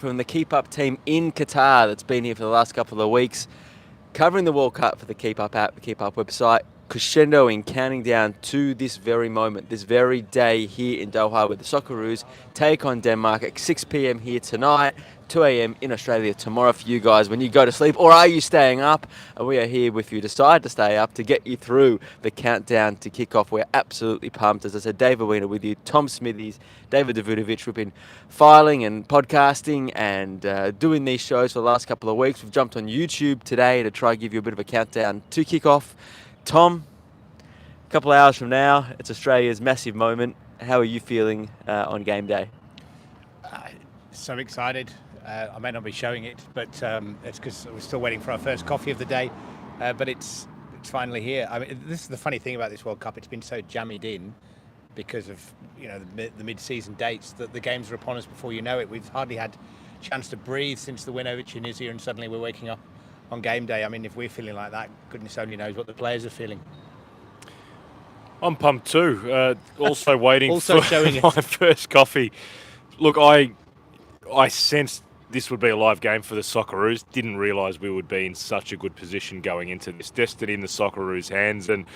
from the Keep Up team in Qatar that's been here for the last couple of weeks, covering the World Cup for the Keep Up app, the Keep Up website, crescendoing, counting down to this very moment, this very day here in Doha, where the Socceroos take on Denmark at 6 p.m. here tonight, 2 a.m. in Australia tomorrow for you guys when you go to sleep, or are you staying up? And we are here with you. Decide to stay up to get you through the countdown to kick off. We're absolutely pumped. As I said, David Weiner with you, Tom Smithies, David Davudovic. We've been filing and podcasting and doing these shows for the last couple of weeks. We've jumped on YouTube today to try and give you a bit of a countdown to kick off. Tom, a couple of hours from now, it's Australia's massive moment. How are you feeling on game day? So excited. I may not be showing it, but it's because we're still waiting for our first coffee of the day. But it's finally here. I mean, this is the funny thing about this World Cup. It's been so jammed in because of the mid-season dates that the games are upon us before you know it. We've hardly had a chance to breathe since the win over Tunisia, and suddenly we're waking up on game day. I mean, if we're feeling like that, goodness only knows what the players are feeling. I'm pumped too. Also waiting also for showing my it. first coffee. Look, I sensed this would be a live game for the Socceroos. Didn't realise we would be in such a good position going into this. Destiny in the Socceroos' hands. And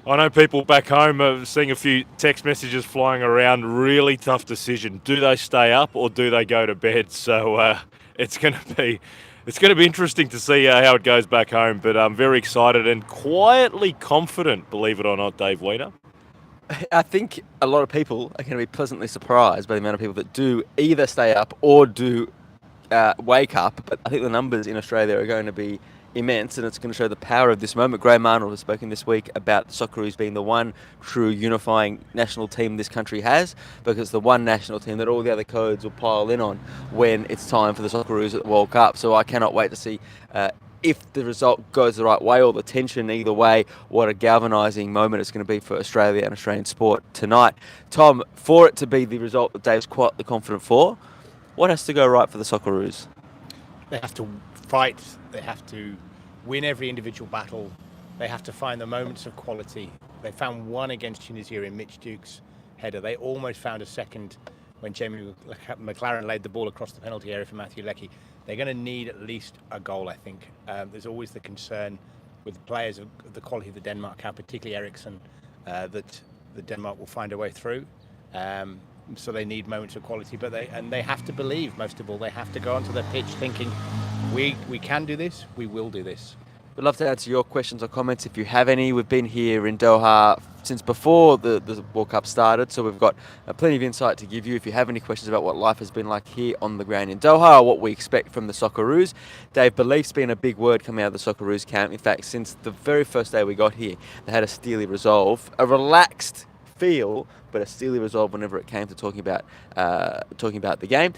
I know people back home are seeing a few text messages flying around. Really tough decision. Do they stay up or do they go to bed? So it's going to be interesting to see how it goes back home. But I'm very excited and quietly confident, believe it or not, Dave Weiner. I think a lot of people are going to be pleasantly surprised by the amount of people that do either stay up or do wake up. But I think the numbers in Australia are going to be immense, and it's going to show the power of this moment. Graham Arnold has spoken this week about the Socceroos being the one true unifying national team this country has, because it's the one national team that all the other codes will pile in on when it's time for the Socceroos at the World Cup. So I cannot wait to see if the result goes the right way, or the tension either way, what a galvanising moment it's going to be for Australia and Australian sport tonight. Tom, for it to be the result that Dave's quietly confident for, what has to go right for the Socceroos? They have to fight. They have to win every individual battle. They have to find the moments of quality. They found one against Tunisia in Mitch Duke's header. They almost found a second when Jamie McLaren laid the ball across the penalty area for Matthew Leckie. They're going to need at least a goal, I think. There's always the concern with the players of the quality of the Denmark have, particularly Eriksen, that the Denmark will find a way through. So they need moments of quality, but they have to believe, most of all. They have to go onto the pitch thinking, we can do this, we will do this. We'd love to answer your questions or comments if you have any. We've been here in Doha since before the World Cup started, so we've got plenty of insight to give you. If you have any questions about what life has been like here on the ground in Doha, or what we expect from the Socceroos. Dave, belief's been a big word coming out of the Socceroos camp. In fact, since the very first day we got here, they had a steely resolve, a relaxed feel, but a steely resolve whenever it came to talking about the game,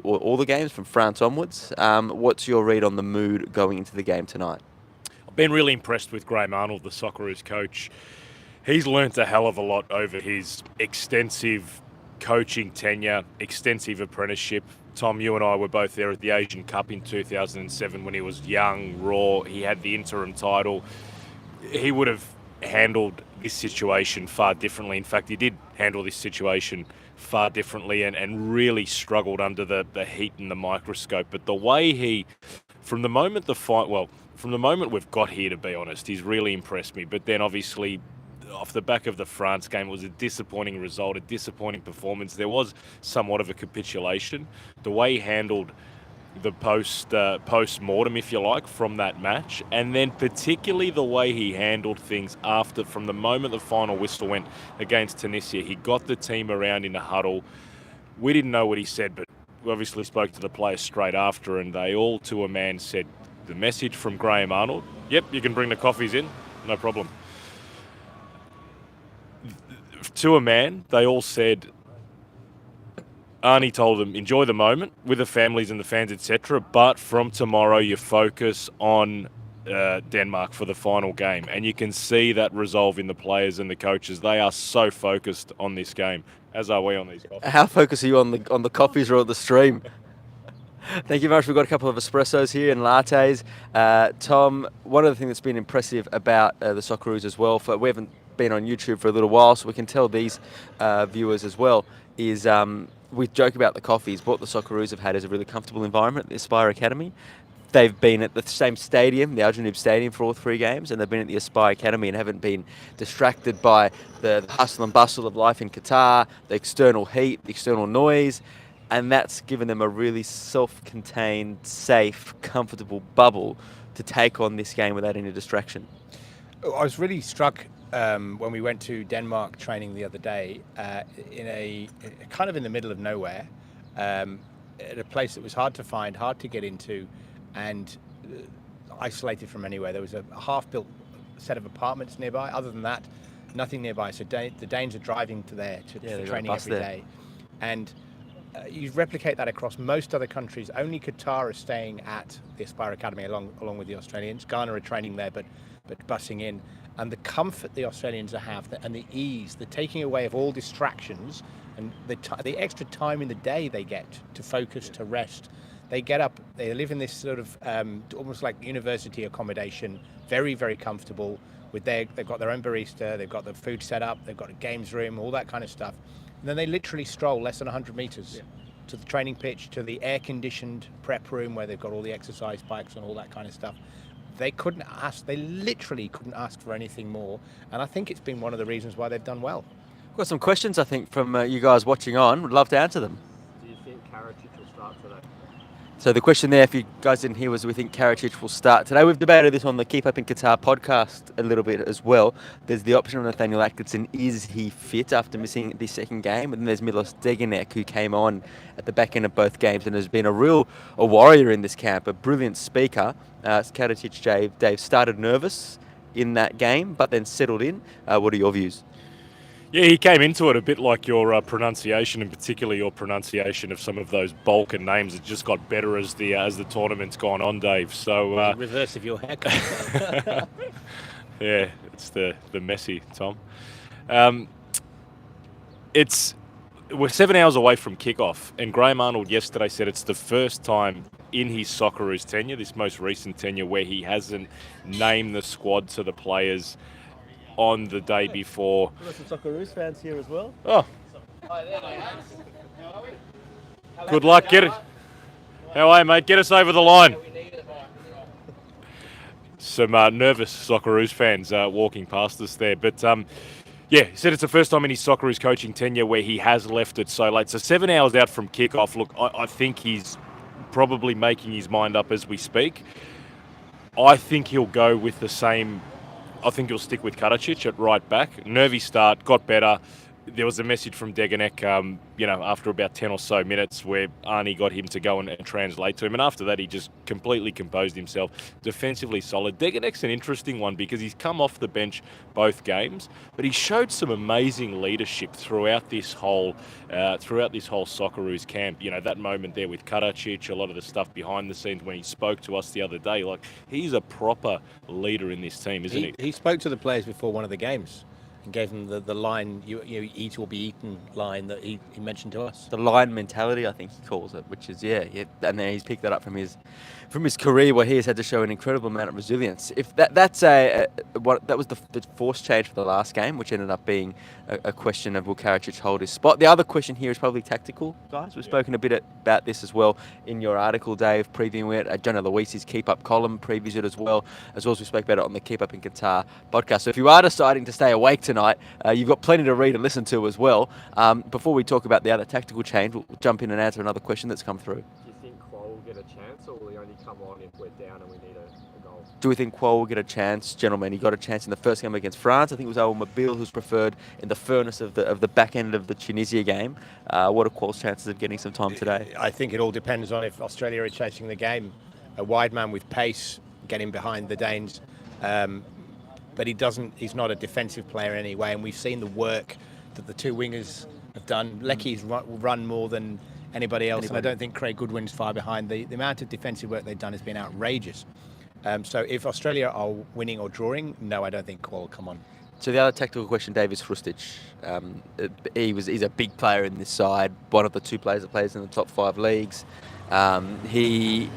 all the games from France onwards. What's your read on the mood going into the game tonight? I've been really impressed with Graham Arnold, the Socceroos coach. He's learnt a hell of a lot over his extensive coaching tenure, extensive apprenticeship. Tom, you and I were both there at the Asian Cup in 2007 when he was young, raw. He had the interim title. He would have handled this situation far differently. In fact, he did handle this situation far differently and really struggled under the heat and the microscope. But the way from the moment we've got here, to be honest, he's really impressed me. But then obviously off the back of the France game, it was a disappointing result, a disappointing performance. There was somewhat of a capitulation. The way he handled the post-mortem, if you like, from that match, and then particularly the way he handled things from the moment the final whistle went against Tunisia. He got the team around in a huddle. We didn't know what he said, but we obviously spoke to the players straight after, and they all to a man said the message from Graham Arnold, yep, you can bring the coffees in, no problem. To a man, they all said, Arnie told them, enjoy the moment with the families and the fans, etc. But from tomorrow, you focus on Denmark for the final game. And you can see that resolve in the players and the coaches. They are so focused on this game, as are we on these coffees. How focused are you on the coffees or on the stream? Thank you very much. We've got a couple of espressos here and lattes. Tom, one of the things that's been impressive about the Socceroos as well, we haven't been on YouTube for a little while, so we can tell these viewers as well, is we joke about the coffees. What the Socceroos have had is a really comfortable environment at the Aspire Academy. They've been at the same stadium, the Al Janoub Stadium, for all 3 games, and they've been at the Aspire Academy and haven't been distracted by the hustle and bustle of life in Qatar, the external heat, the external noise, and that's given them a really self-contained, safe, comfortable bubble to take on this game without any distraction. I was really struck when we went to Denmark training the other day in a kind of in the middle of nowhere, at a place that was hard to find, hard to get into, and isolated from anywhere. There was a half-built set of apartments nearby. Other than that, nothing nearby. So the Danes are driving to there for training every day, and you replicate that across most other countries. Only Qatar are staying at the Aspire Academy along with the Australians. Ghana are training there, but busing in. And the comfort the Australians have, and the ease, the taking away of all distractions, and the extra time in the day they get to focus, to rest. They get up, they live in this sort of almost like university accommodation, very, very comfortable. They've got their own barista, they've got the food set up, they've got a games room, all that kind of stuff. And then they literally stroll less than 100 meters to the training pitch, to the air-conditioned prep room where they've got all the exercise bikes and all that kind of stuff. They literally couldn't ask for anything more. And I think it's been one of the reasons why they've done well. We've got some questions, I think, from you guys watching on. Would love to answer them. Do you think Karacic will start today? So the question there, if you guys didn't hear, was do we think Karacic will start today? We've debated this on the Keep Up in Qatar podcast a little bit as well. There's the option of Nathaniel Atkinson. Is he fit after missing the second game? And then there's Milos Degenek, who came on at the back end of both games and has been a warrior in this camp, a brilliant speaker. Karacic, Dave, started nervous in that game, but then settled in. What are your views? Yeah, he came into it a bit like your pronunciation, and particularly your pronunciation of some of those Balkan names. It just got better as the tournament's gone on, Dave. So reverse of your haircut. yeah, it's the Messi, Tom. We're 7 hours away from kickoff, and Graham Arnold yesterday said it's the first time in his Socceroos tenure, this most recent tenure, where he hasn't named the squad to the players on the day before. We've got some Socceroos fans here as well. Oh. Good luck. Get it. How are you, mate? Get us over the line. Some nervous Socceroos fans walking past us there. But, yeah, he said it's the first time in his Socceroos coaching tenure where he has left it so late. So 7 hours out from kickoff. Look, I think he's probably making his mind up as we speak. I think he'll go with the same. I think he'll stick with Karacic at right back. Nervy start, got better. There was a message from Degenek, after about 10 or so minutes where Arnie got him to go and translate to him. And after that, he just completely composed himself. Defensively solid. Degenek's an interesting one because he's come off the bench both games, but he showed some amazing leadership throughout this whole Socceroos camp. You know, that moment there with Karacic, a lot of the stuff behind the scenes when he spoke to us the other day. Like, he's a proper leader in this team, isn't he? He spoke to the players before one of the games and gave them the line, you eat or be eaten line that he mentioned to us. The lion mentality, I think he calls it, which is and then he's picked that up from his career where he has had to show an incredible amount of resilience. If that was the force change for the last game, which ended up being a question of will Karacic hold his spot. The other question here is probably tactical, guys. We've spoken a bit about this as well in your article, Dave, previewing it. Jonah Luis's Keep Up column previews it as well as we spoke about it on the Keep Up in Qatar podcast. So if you are deciding to stay awake tonight, you've got plenty to read and listen to as well. Before we talk about the other tactical change, we'll jump in and answer another question that's come through. Do you think Quo will get a chance, or will he only come on if we're down and we need a goal? Do we think Quo will get a chance? Gentlemen, he got a chance in the first game against France. I think it was Al Mobile who's preferred in the furnace of the back end of the Tunisia game. What are Quo's chances of getting some time today? I think it all depends on if Australia are chasing the game. A wide man with pace, getting behind the Danes. But he's not a defensive player anyway, and we've seen the work that the two wingers have done. Lecky's run more than anybody else, and I don't think Craig Goodwin's far behind. The amount of defensive work they've done has been outrageous. So if Australia are winning or drawing, no, I don't think Quo will come on. So the other tactical question, Dave, is Hrustic. He's a big player in this side, one of the two players that plays in the top 5 leagues. He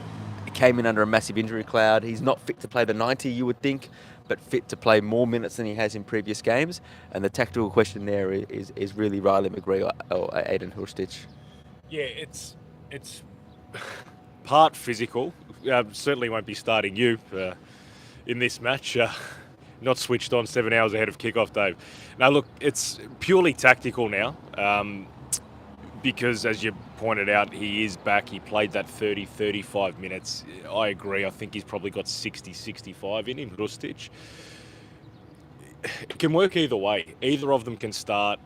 came in under a massive injury cloud. He's not fit to play the 90, you would think, but fit to play more minutes than he has in previous games. And the tactical question there is really Riley McGree or Aiden Hrustic? Yeah, it's part physical. Certainly won't be starting you in this match. Not switched on 7 hours ahead of kickoff, Dave. Now, look, it's purely tactical now. Because, as you pointed out, he is back. He played that 30, 35 minutes. I agree. I think he's probably got 60, 65 in him, Rustic. It can work either way. Either of them can start.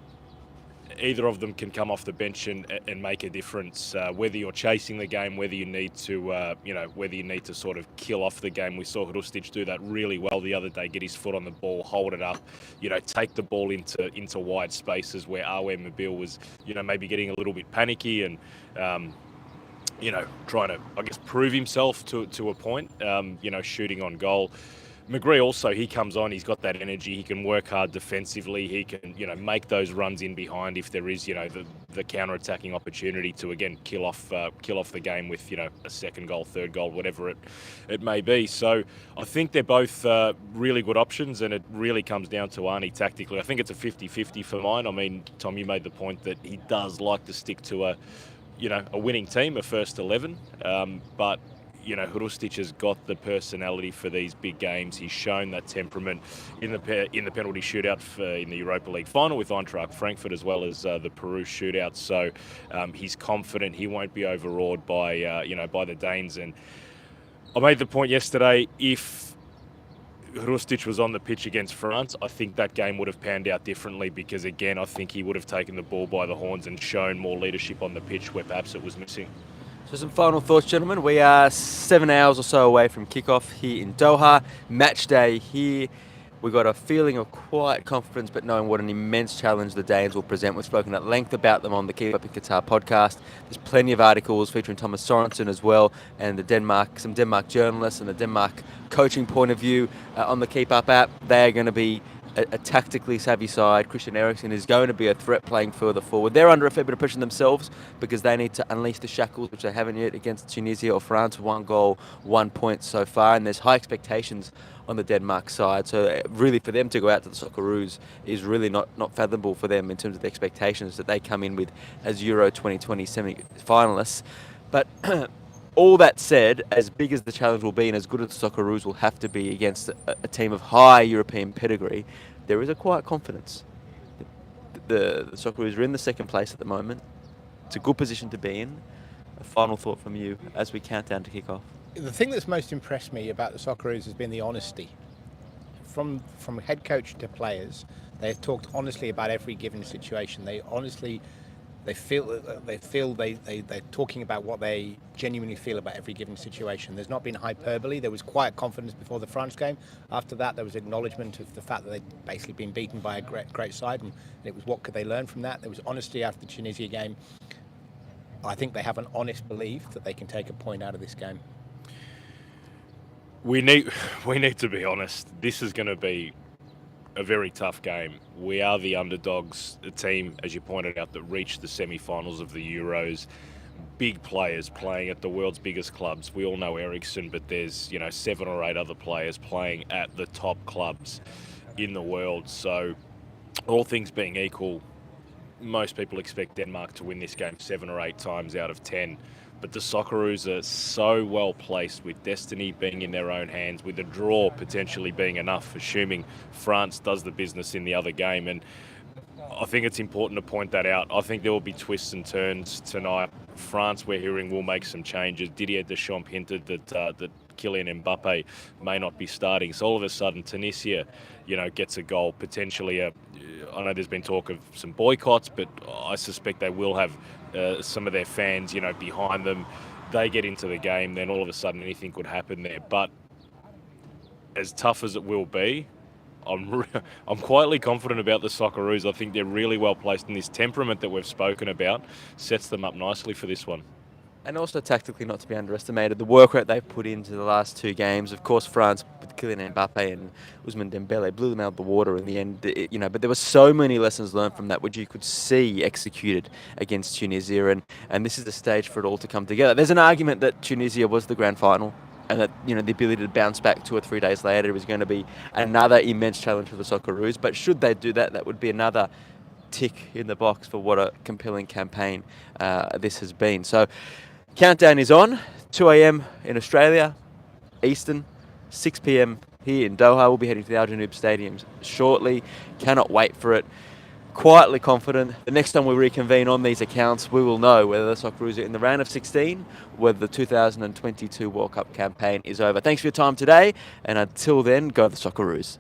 Either of them can come off the bench and make a difference. Whether you're chasing the game, whether you need to, whether you need to sort of kill off the game. We saw Rustic do that really well the other day. Get his foot on the ball, hold it up, take the ball into wide spaces where Awe Mobile was, maybe getting a little bit panicky and, trying to, I guess, prove himself to a point. Shooting on goal. McGree also, he comes on, he's got that energy, he can work hard defensively, he can, make those runs in behind if there is, the counter-attacking opportunity to, again, kill off the game with, a second goal, third goal, whatever it may be. So I think they're both really good options, and it really comes down to Arnie tactically. I think it's a 50-50 for mine. I mean, Tom, you made the point that he does like to stick to a winning team, a first 11, but Hrustic has got the personality for these big games. He's shown that temperament in the penalty shootout in the Europa League final with Eintracht Frankfurt, as well as the Peru shootout. So he's confident he won't be overawed by by the Danes. And I made the point yesterday, if Hrustic was on the pitch against France, I think that game would have panned out differently, because again, I think he would have taken the ball by the horns and shown more leadership on the pitch where perhaps it was missing. So some final thoughts, gentlemen. We are 7 hours or so away from kickoff here in Doha. Match day here. We got a feeling of quiet confidence, but knowing what an immense challenge the Danes will present. We've spoken at length about them on the Keep Up in Qatar podcast. There's plenty of articles featuring Thomas Sorensen as well, and some Denmark journalists and the Denmark coaching point of view on the Keep Up app. They are going to be a tactically savvy side. Christian Eriksen is going to be a threat playing further forward. They're under a fair bit of pressure themselves because they need to unleash the shackles, which they haven't yet against Tunisia or France. 1 goal, 1 point so far, and there's high expectations on the Denmark side. So really for them to go out to the Socceroos is really not fathomable for them in terms of the expectations that they come in with as Euro 2020 semi-finalists. But all that said, as big as the challenge will be and as good as the Socceroos will have to be against a team of high European pedigree, there is a quiet confidence. The Socceroos are in the second place at the moment. It's a good position to be in. A final thought from you as we count down to kick off. The thing that's most impressed me about the Socceroos has been the honesty. From head coach to players, they've talked honestly about every given situation. They're talking about what they genuinely feel about every given situation. There's not been hyperbole. There was quiet confidence before the France game. After that, there was acknowledgement of the fact that they'd basically been beaten by a great side, and it was what could they learn from that. There was honesty after the Tunisia game. I think they have an honest belief that they can take a point out of this game. We need to be honest. This is going to be a very tough game. We are the underdogs, a team, as you pointed out, that reached the semi-finals of the Euros. Big players playing at the world's biggest clubs. We all know Eriksen, but there's 7 or 8 other players playing at the top clubs in the world. So, all things being equal, most people expect Denmark to win this game 7 or 8 times out of 10. But the Socceroos are so well placed, with destiny being in their own hands, with a draw potentially being enough, assuming France does the business in the other game. And I think it's important to point that out. I think there will be twists and turns tonight. France, we're hearing, will make some changes. Didier Deschamps hinted that Kylian Mbappe may not be starting. So all of a sudden, Tunisia, gets a goal, potentially I know there's been talk of some boycotts, but I suspect they will have some of their fans, behind them. They get into the game, then all of a sudden anything could happen there. But as tough as it will be, I'm quietly confident about the Socceroos. I think they're really well placed, and this temperament that we've spoken about sets them up nicely for this one. And also tactically not to be underestimated, the work rate they've put into the last 2 games. Of course, France with Kylian Mbappe and Ousmane Dembele blew them out of the water in the end. But there were so many lessons learned from that, which you could see executed against Tunisia, and this is the stage for it all to come together. There's an argument that Tunisia was the grand final, and that the ability to bounce back 2 or 3 days later was going to be another immense challenge for the Socceroos. But should they do that, that would be another tick in the box for what a compelling campaign this has been. So countdown is on. 2 a.m. in Australia, Eastern, 6 p.m. here in Doha. We'll be heading to the Al Janoub Stadium shortly. Cannot wait for it. Quietly confident. The next time we reconvene on these accounts, we will know whether the Socceroos are in the round of 16, whether the 2022 World Cup campaign is over. Thanks for your time today, and until then, go the Socceroos.